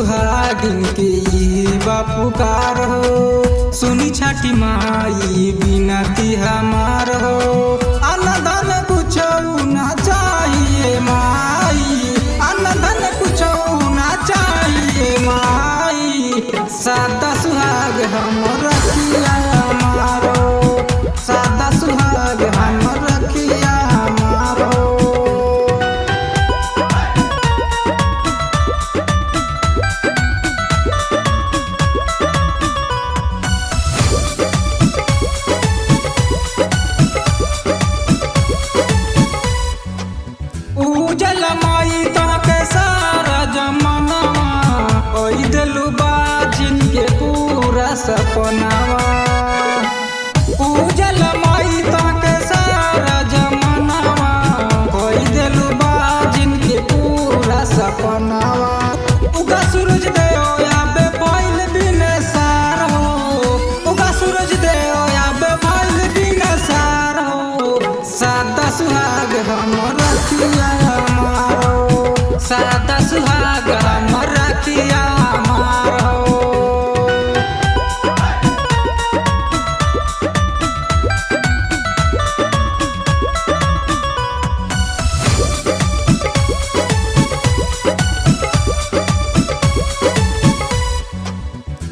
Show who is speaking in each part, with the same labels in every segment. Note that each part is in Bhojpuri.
Speaker 1: सुहागिन के ई बा पुकार हो। सुनी छठी माई बिनती हमार हो। अन्न धन कुछ ना चाहिए माई, अन्न धन कुछ ना चाहिए माई। सादा सुहाग हम रखिया हमारो, सादा सुहाग हम रखिया हमारो। उजल माई तोहके सारा जमानवा, ओई दिलु बाजिन के पूरा सपनावा। उजल माई तोहके सारा जमानवा, ओई दिलु बाजिन के पूरा सपनावा। उगा सूरज देओ आबे भइल बिनसार हो, उगा सूरज देओ आबे भइल बिनसार हो। सादा सुहाग हम रखिया हमारो, सादा सुहाग हम रखिया हमारो।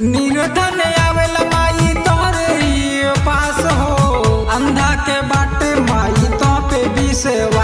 Speaker 1: निर्धन आवेला माई तोहरे पास हो, अंधा के बाटे माई तो पे विश्वास